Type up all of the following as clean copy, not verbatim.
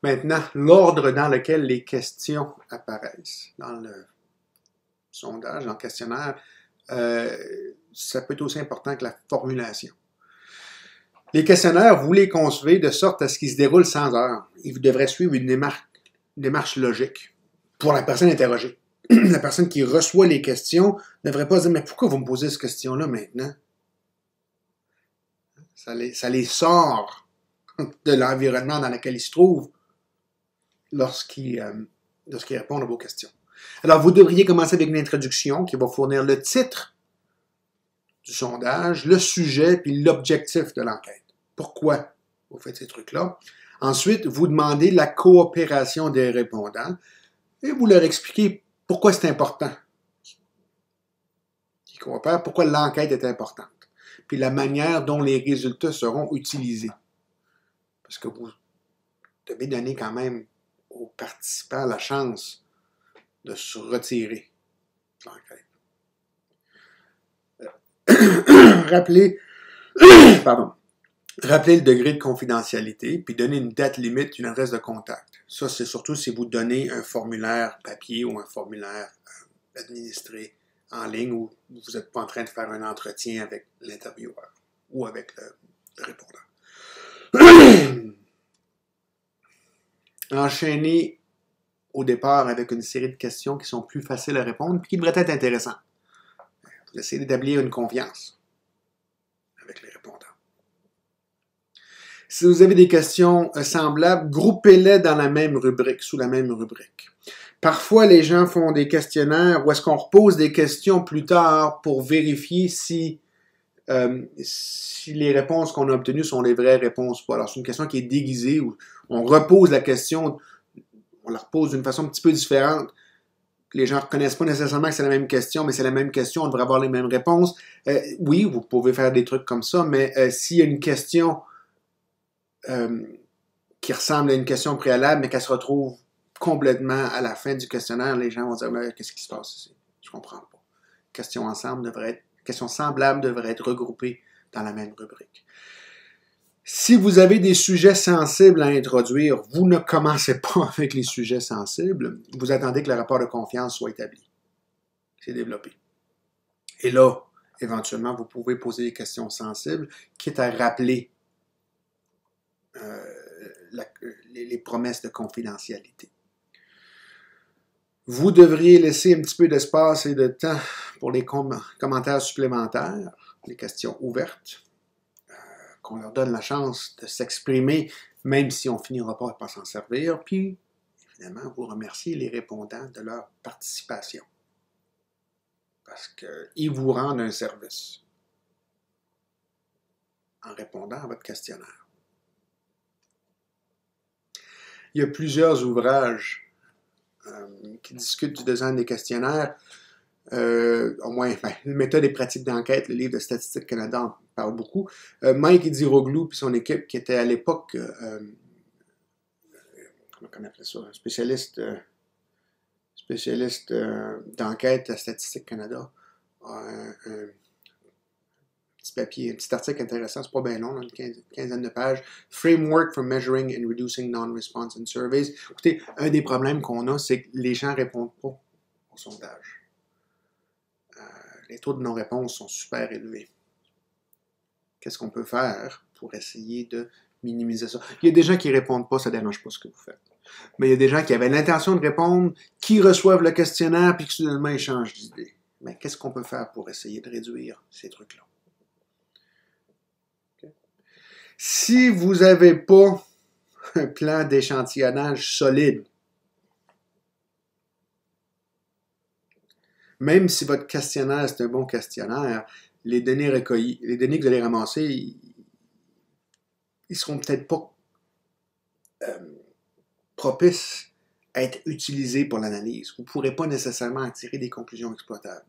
Maintenant, l'ordre dans lequel les questions apparaissent dans le sondage, dans le questionnaire, ça peut être aussi important que la formulation. Les questionnaires, vous les concevez de sorte à ce qu'ils se déroulent sans heure. Ils devraient suivre une démarche logique pour la personne interrogée. La personne qui reçoit les questions ne devrait pas se dire « Mais pourquoi vous me posez cette question-là maintenant? » Ça les sort de l'environnement dans lequel ils se trouvent lorsqu'ils répondent à vos questions. Alors, vous devriez commencer avec une introduction qui va fournir le titre du sondage, le sujet, puis l'objectif de l'enquête. Pourquoi vous faites ces trucs-là? Ensuite, vous demandez la coopération des répondants et vous leur expliquez pourquoi c'est important qu'ils coopèrent, pourquoi l'enquête est importante, puis la manière dont les résultats seront utilisés. Parce que vous devez donner quand même aux participants la chance de se retirer de l'enquête. Rappelez le degré de confidentialité, puis donner une date limite, une adresse de contact. Ça, c'est surtout si vous donnez un formulaire papier ou un formulaire administré en ligne où vous n'êtes pas en train de faire un entretien avec l'intervieweur ou avec le répondant. Enchaînez au départ avec une série de questions qui sont plus faciles à répondre et qui devraient être intéressantes. Vous essayez d'établir une confiance avec les répondants. Si vous avez des questions semblables, groupez-les dans la même rubrique, sous la même rubrique. Parfois, les gens font des questionnaires où est-ce qu'on repose des questions plus tard pour vérifier si les réponses qu'on a obtenues sont les vraies réponses ou pas. Alors, c'est une question qui est déguisée où on repose la question, on la repose d'une façon un petit peu différente. Les gens ne reconnaissent pas nécessairement que c'est la même question, mais c'est la même question, on devrait avoir les mêmes réponses. Oui, vous pouvez faire des trucs comme ça, mais s'il y a une question qui ressemble à une question préalable, mais qu'elle se retrouve complètement à la fin du questionnaire, les gens vont dire « Qu'est-ce qui se passe ici? Je comprends pas. » Questions semblables devraient être regroupées dans la même rubrique. Si vous avez des sujets sensibles à introduire, vous ne commencez pas avec les sujets sensibles. Vous attendez que le rapport de confiance soit établi. C'est développé. Et là, éventuellement, vous pouvez poser des questions sensibles, quitte à rappeler les promesses de confidentialité. Vous devriez laisser un petit peu d'espace et de temps pour les commentaires supplémentaires, les questions ouvertes, qu'on leur donne la chance de s'exprimer, même si on ne finira pas par s'en servir, puis, évidemment, vous remerciez les répondants de leur participation, parce qu'ils vous rendent un service en répondant à votre questionnaire. Il y a plusieurs ouvrages qui discutent du design des questionnaires. Au moins, une méthode et pratique d'enquête, le livre de Statistique Canada en parle beaucoup. Mike Ediroglu et son équipe, qui était à l'époque, comment on appelle ça, spécialiste d'enquête à Statistique Canada, un petit papier, un petit article intéressant, c'est pas bien long, une quinzaine de pages. Framework for Measuring and Reducing Non-Response in Surveys. Écoutez, un des problèmes qu'on a, c'est que les gens ne répondent pas au sondage. Les taux de non-réponse sont super élevés. Qu'est-ce qu'on peut faire pour essayer de minimiser ça? Il y a des gens qui ne répondent pas, ça ne dérange pas ce que vous faites. Mais il y a des gens qui avaient l'intention de répondre, qui reçoivent le questionnaire, puis qui soudainement ils changent d'idée. Mais qu'est-ce qu'on peut faire pour essayer de réduire ces trucs-là? Si vous n'avez pas un plan d'échantillonnage solide, même si votre questionnaire c'est un bon questionnaire, les données recueillies, les données que vous allez ramasser, ils ne seront peut-être pas propices à être utilisés pour l'analyse. Vous ne pourrez pas nécessairement en tirer des conclusions exploitables.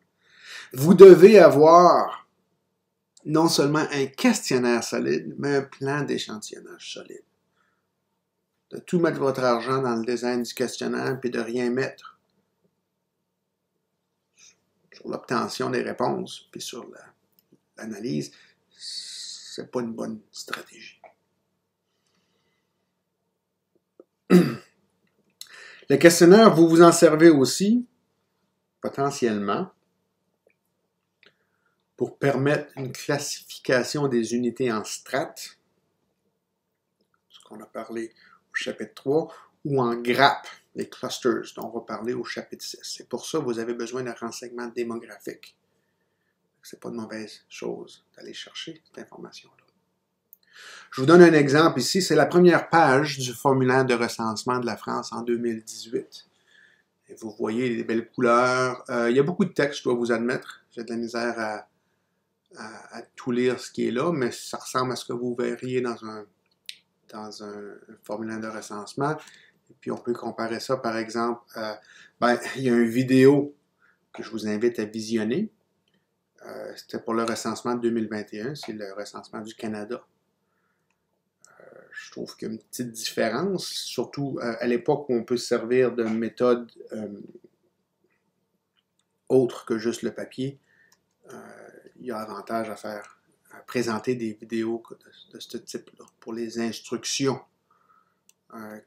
Vous devez avoir non seulement un questionnaire solide, mais un plan d'échantillonnage solide. De tout mettre votre argent dans le design du questionnaire, puis de rien mettre sur l'obtention des réponses, puis sur l'analyse, c'est pas une bonne stratégie. Le questionnaire, vous vous en servez aussi, potentiellement, pour permettre une classification des unités en strates, ce qu'on a parlé au chapitre 3, ou en grappes, les clusters, dont on va parler au chapitre 6. C'est pour ça que vous avez besoin d'un renseignement démographique. Ce n'est pas de mauvaise chose d'aller chercher cette information-là. Je vous donne un exemple ici. C'est la première page du formulaire de recensement de la France en 2018. Et vous voyez les belles couleurs. Il y a beaucoup de texte, je dois vous admettre. J'ai de la misère à tout lire ce qui est là, mais ça ressemble à ce que vous verriez dans un formulaire de recensement. Et puis on peut comparer ça, par exemple, il y a une vidéo que je vous invite à visionner. C'était pour le recensement de 2021, c'est le recensement du Canada. Je trouve qu'il y a une petite différence, surtout à l'époque où on peut se servir de méthodes autres que juste le papier. Il y a avantage à présenter des vidéos de ce type-là pour les instructions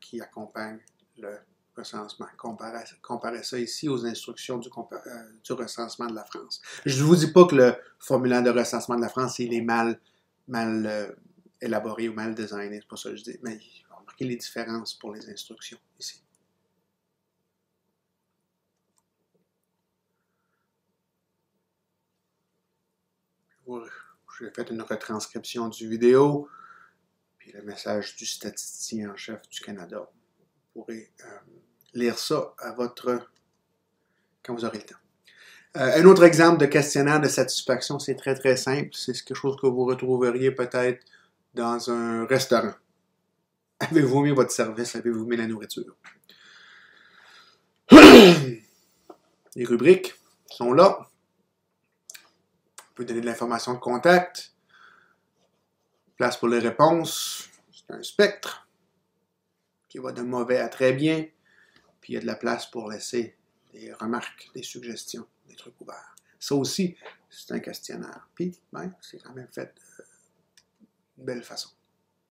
qui accompagnent le recensement. Comparez ça ici aux instructions du recensement de la France. Je ne vous dis pas que le formulaire de recensement de la France il est mal élaboré ou mal designé, c'est pas ça que je dis, mais remarquez les différences pour les instructions ici. J'ai fait une retranscription du vidéo, puis le message du statisticien en chef du Canada. Vous pourrez lire ça quand vous aurez le temps. Un autre exemple de questionnaire de satisfaction, c'est très très simple. C'est quelque chose que vous retrouveriez peut-être dans un restaurant. Avez-vous aimé votre service? Avez-vous aimé la nourriture? Les rubriques sont là. Vous pouvez donner de l'information de contact. Place pour les réponses. C'est un spectre qui va de mauvais à très bien. Puis il y a de la place pour laisser des remarques, des suggestions, des trucs ouverts. Ça aussi, c'est un questionnaire. Puis, c'est quand même fait d'une belle façon.